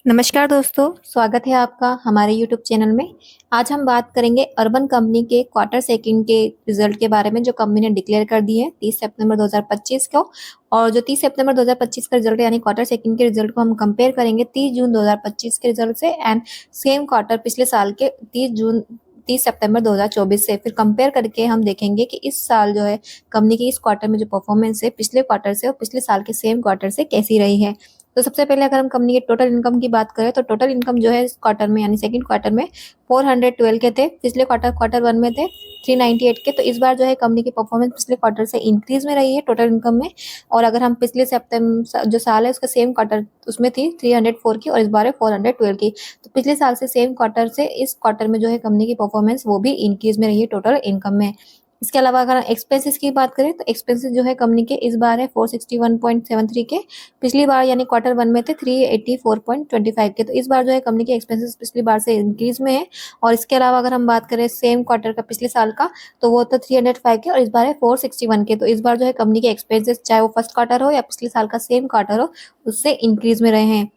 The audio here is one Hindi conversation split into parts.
नमस्कार दोस्तों, स्वागत है आपका हमारे यूट्यूब चैनल में। आज हम बात करेंगे अर्बन कंपनी के क्वार्टर सेकंड के रिजल्ट के बारे में, जो कंपनी ने डिक्लेयर कर दी है 30 सितंबर 2025 को। और जो 30 सितंबर 2025 का रिजल्ट यानी क्वार्टर सेकंड के रिजल्ट को हम कंपेयर करेंगे 30 जून 2025 के रिजल्ट से एंड सेम क्वार्टर पिछले साल के 30 सितंबर 2024 से। फिर कंपेयर करके हम देखेंगे कि इस साल जो है कंपनी की इस क्वार्टर में जो परफॉर्मेंस है पिछले क्वार्टर से और पिछले साल के सेम क्वार्टर से कैसी रही है। तो सबसे पहले अगर हम कंपनी के टोटल इनकम की बात करें तो टोटल इनकम जो है इस क्वार्टर में यानी सेकंड क्वार्टर में 412 के थे। पिछले क्वार्टर वन में थे 398 के। तो इस बार जो है कंपनी की परफॉर्मेंस पिछले क्वार्टर से इंक्रीज में रही है टोटल इनकम में। और अगर हम पिछले सितंबर जो साल है उसका सेम क्वार्टर उसमें थी 304 की और इस बार है 412 की। तो पिछले साल से सेम क्वार्टर से इस क्वार्टर में जो है कंपनी की परफॉर्मेंस वो भी इंक्रीज में रही है टोटल इनकम में। इसके अलावा अगर एक्सपेंसेस की बात करें तो एक्सपेंसेस जो है कंपनी के इस बार है 461.73 के। पिछली बार यानी क्वार्टर वन में थे 384.25 के। तो इस बार जो है कंपनी के एक्सपेंसेस पिछली बार से इंक्रीज में है। और इसके अलावा अगर हम बात करें सेम क्वार्टर का पिछले साल का तो वो था 305 के और इस बार है 461 के। तो इस बार जो है कंपनी के एक्सपेंसेस चाहे वो फर्स्ट क्वार्टर हो या पिछले साल का सेम क्वार्टर हो उससे इंक्रीज में रहे हैं।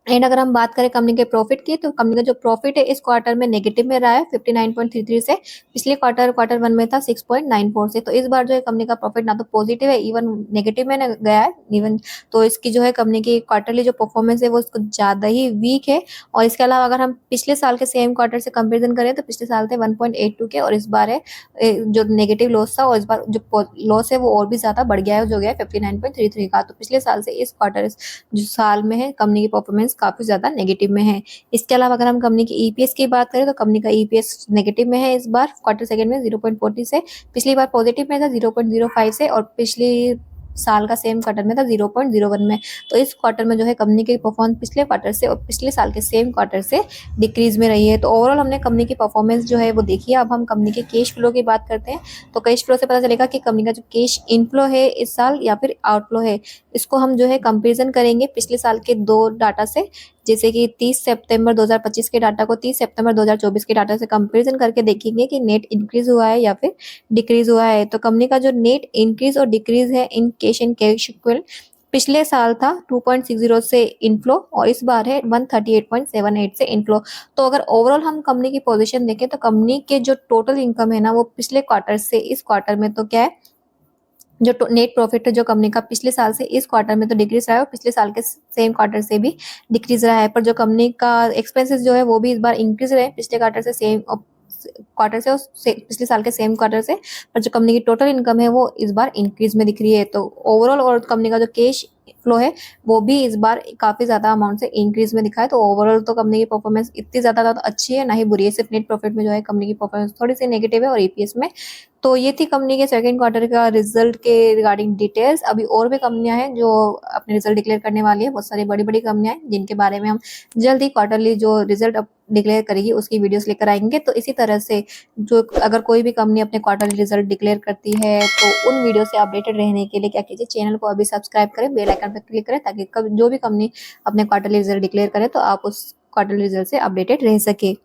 एंड अगर हम बात करें कंपनी के प्रॉफिट की तो कंपनी का जो प्रॉफिट है इस क्वार्टर में नेगेटिव में रहा है 59.33 से। पिछले क्वार्टर वन में था 6.94 से। तो इस बार जो है कंपनी का प्रॉफिट ना तो पॉजिटिव है इवन नेगेटिव में गया है इवन। तो इसकी जो है कंपनी की क्वार्टरली जो परफॉर्मेंस है वो उसको ज्यादा ही वीक है। और इसके अलावा अगर हम पिछले साल के सेम क्वार्टर से कंपेरिजन करें तो पिछले साल थे 1.82 के और इस बार है जो नेगेटिव लॉस था और इस बार जो लॉस है वो और भी ज्यादा बढ़ गया है जो गया है 59.33 का। तो पिछले साल से इस क्वार्टर जो साल में है कंपनी की परफॉर्मेंस काफी ज्यादा नेगेटिव में है। इसके अलावा अगर हम कंपनी की ईपीएस की बात करें तो कंपनी का ईपीएस नेगेटिव में है इस बार क्वार्टर सेकंड में 0.40 से। पिछली बार पॉजिटिव में था 0.05 से और पिछली साल का सेम क्वार्टर में था 0.01 में। तो इस क्वार्टर में जो है कंपनी की परफॉर्मेंस पिछले क्वार्टर से और पिछले साल के सेम क्वार्टर से डिक्रीज में रही है। तो ओवरऑल हमने कंपनी की परफॉर्मेंस जो है वो देखी है। अब हम कंपनी के कैश फ्लो की बात करते हैं। तो कैश फ्लो से पता चलेगा कि कंपनी का जो कैश इनफ्लो है इस साल या फिर आउटफ्लो है, इसको हम जो है कंपेरिजन करेंगे पिछले साल के दो डाटा से। जैसे कि 30 सितंबर 2025 के डाटा को 30 सितंबर 2024 के डाटा से कंपैरिजन करके देखेंगे कि नेट इंक्रीज हुआ है या फिर डिक्रीज हुआ है। तो कंपनी का जो नेट इंक्रीज और डिक्रीज है in cash and cash equivalent पिछले साल था 2.60 से इनफ्लो और इस बार है 138.78 से इनफ्लो। तो अगर ओवरऑल हम कंपनी की पोजीशन देखें तो कंपनी के जो टोटल इनकम है ना वो पिछले क्वार्टर से इस क्वार्टर में तो क्या है जो नेट प्रॉफिट है जो कंपनी का पिछले साल से इस क्वार्टर में तो डिक्रीज रहा है और पिछले साल के सेम क्वार्टर से भी डिक्रीज रहा है। पर जो कंपनी का एक्सपेंसेस जो है वो भी इस बार इंक्रीज रहे पिछले क्वार्टर से सेम क्वार्टर से और पिछले साल के सेम क्वार्टर से। पर जो कंपनी की टोटल इनकम है वो इस बार इंक्रीज में दिख रही है। तो ओवरऑल और कंपनी का जो कैश फ्लो है वो भी इस बार काफी ज्यादा अमाउंट से इंक्रीज में दिखा है। तो ओवरऑल तो कंपनी की परफॉर्मेंस इतनी ज्यादा तो अच्छी है ना ही बुरी है। सिर्फ नेट प्रॉफिट में जो है कंपनी की परफॉर्मेंस थोड़ी सी नेगेटिव है और ईपीएस में। तो ये थी कंपनी के सेकंड क्वार्टर का रिजल्ट के रिगार्डिंग डिटेल्स। अभी और भी कंपनियां हैं जो अपने रिजल्ट डिक्लेयर करने वाली है, बहुत सारी बड़ी बड़ी कंपनियां हैं जिनके बारे में हम जल्दी क्वार्टरली जो रिजल्ट डिक्लेयर करेगी उसकी वीडियोस लेकर आएंगे। तो इसी तरह से जो अगर कोई भी कंपनी अपने क्वार्टरली रिजल्ट डिक्लेयर करती है तो उन वीडियो से अपडेटेड रहने के लिए क्या कीजिए, चैनल को अभी सब्सक्राइब करें, बेल आइकन पर क्लिक करें ताकि जो भी कंपनी अपने क्वार्टरली रिजल्ट डिक्लेयर करे तो आप उस क्वार्टरली रिजल्ट से अपडेटेड रह सके।